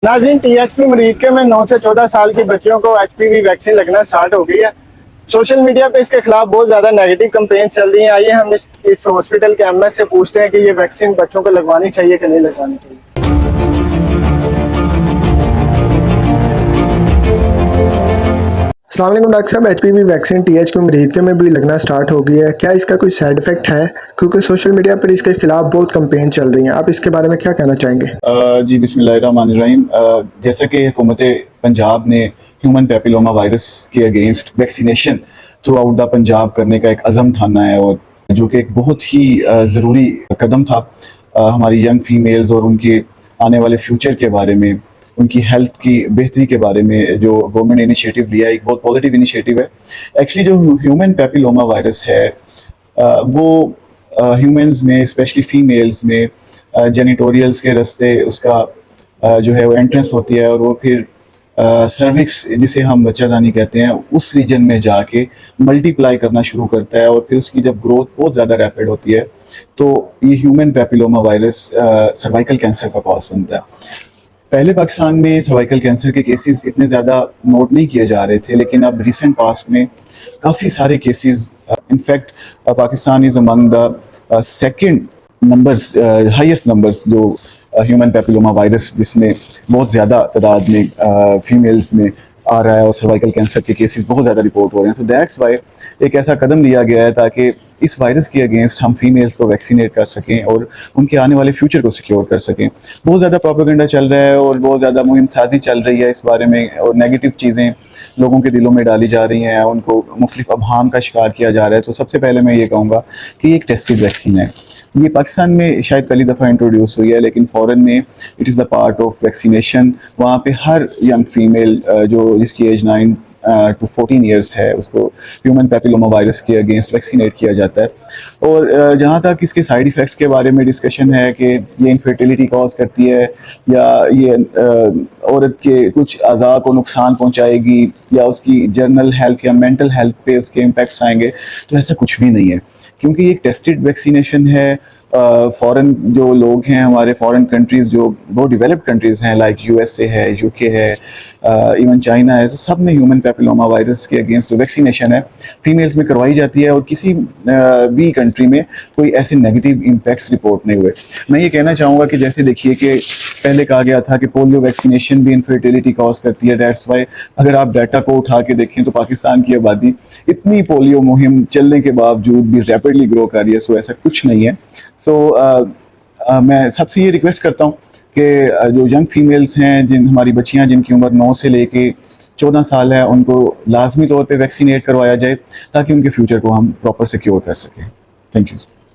नाज़रीन, टीएचपी मरीज में 9 से 14 साल की बच्चियों को एचपीवी वैक्सीन लगना स्टार्ट हो गई है। सोशल मीडिया पे इसके खिलाफ बहुत ज़्यादा नेगेटिव कंपेन चल रही हैं। आइए हम इस हॉस्पिटल के एमएस से पूछते हैं कि ये वैक्सीन बच्चों को लगवानी चाहिए कि नहीं लगवानी चाहिए। अस्सलाम वालेकुम डॉक्टर साहब, एचपीवी वैक्सीन टीएचपी मरीज में भी लगना स्टार्ट हो गई है। क्या इसका कोई साइड इफेक्ट है? क्योंकि सोशल मीडिया पर इसके खिलाफ बहुत कंपेन चल रही हैं। आप इसके बारे में क्या कहना चाहेंगे? जी बिस्मिल्लाहिर्रहमानिर्रहीम। जैसा कि हुकूमत पंजाब ने ह्यूमन पेपिलोमा वायरस के against vaccination through out the Punjab करने का एक अज़म ठाना है, और जो कि एक बहुत ही ज़रूरी कदम था हमारी यंग फीमेल्स और उनके आने वाले फ्यूचर के बारे में, उनकी हेल्थ की बेहतरी के बारे में जो गवर्नमेंट ने इनिशिएटिव लिया है, एक बहुत पॉजिटिव इनिशिएटिव है। एक्चुअली जो ह्यूमन पेपिलोमा वायरस है वो ह्यूमंस में, स्पेशली फीमेल्स में जेनिटोरियल्स के रास्ते उसका जो है वो एंट्रेंस होती है, और वो फिर सर्विक्स जिसे हम बच्चादानी कहते हैं उस रीजन में जाके मल्टीप्लाई करना शुरू करता है, और फिर उसकी जब ग्रोथ बहुत ज़्यादा रैपिड होती है तो ये human papilloma virus cervical cancer का कॉज बनता है। पहले पाकिस्तान में सर्वाइकल कैंसर के केसेस इतने ज़्यादा नोट नहीं किए जा रहे थे, लेकिन अब रिसेंट पास्ट में काफ़ी सारे cases, in fact Pakistan is among the second numbers, highest numbers जो ह्यूमन पेपिलोमा वायरस जिसमें बहुत ज़्यादा तादाद में फीमेल्स में आ रहा है, और सर्वाइकल कैंसर के केसेस बहुत ज़्यादा रिपोर्ट हो रहे हैं। सो दैट्स वाई एक ऐसा कदम लिया गया है ताकि इस वायरस के अगेंस्ट हम फीमेल्स को वैक्सीनेट कर सकें और उनके आने वाले फ्यूचर को सिक्योर कर सकें। बहुत ज़्यादा प्रोपेगेंडा चल रहा है और बहुत ज़्यादा मुहिम साजी चल रही है इस बारे में, और नेगेटिव चीज़ें लोगों के दिलों में डाली जा रही हैं, उनको मुख्तलिफ अबहाम का शिकार किया जा रहा है। तो सबसे पहले मैं ये कहूँगा कि ये एक टेस्टेड वैक्सीन है। ये पाकिस्तान में शायद पहली दफ़ा इंट्रोड्यूस हुई है, लेकिन फ़ॉरेन में it is the part of vaccination. वहाँ पे हर यंग फीमेल जो जिसकी एज 9 to 14 ईयर्स है उसको ह्यूमन पेपिलोमा वायरस के अगेंस्ट वैक्सीनेट किया जाता है। और जहाँ तक इसके साइड इफ़ेक्ट्स के बारे में डिस्कशन है कि ये इनफर्टिलिटी कॉज करती है या ये औरत के कुछ अज़ा को नुकसान पहुँचाएगी या उसकी जनरल हेल्थ या मेंटल हेल्थ पे उसके इम्पैक्ट्स आएंगे, तो ऐसा कुछ भी नहीं है, क्योंकि ये एक टेस्टेड वैक्सीनेशन है। फॉरेन जो लोग हैं, हमारे फॉरेन कंट्रीज़ जो बहुत डेवलप्ड कंट्रीज़ हैं लाइक यूएसए है, यूके है, इवन चाइना है, तो सब में ह्यूमन पेपिलोमा वायरस के अगेंस्ट वैक्सीनेशन है फीमेल्स में करवाई जाती है, और किसी भी कंट्री में कोई ऐसे नेगेटिव इम्पैक्ट्स रिपोर्ट नहीं हुए। मैं ये कहना चाहूँगा कि जैसे देखिए कि पहले कहा गया था कि पोलियो वैक्सीनेशन भी इनफर्टिलिटी कॉज करती है, दैट्स वाई अगर आप डाटा को उठा के देखें तो पाकिस्तान की आबादी इतनी पोलियो मुहिम चलने के बावजूद भी रैपिडली ग्रो कर रही है। सो ऐसा कुछ नहीं है। सो मैं सबसे ये रिक्वेस्ट करता हूँ कि जो यंग फीमेल्स हैं, जिन हमारी बच्चियाँ जिनकी उम्र 9 से लेके 14 साल है, उनको लाजमी तौर पे वैक्सीनेट करवाया जाए ताकि उनके फ्यूचर को हम प्रॉपर सिक्योर कर सकें। Thank you.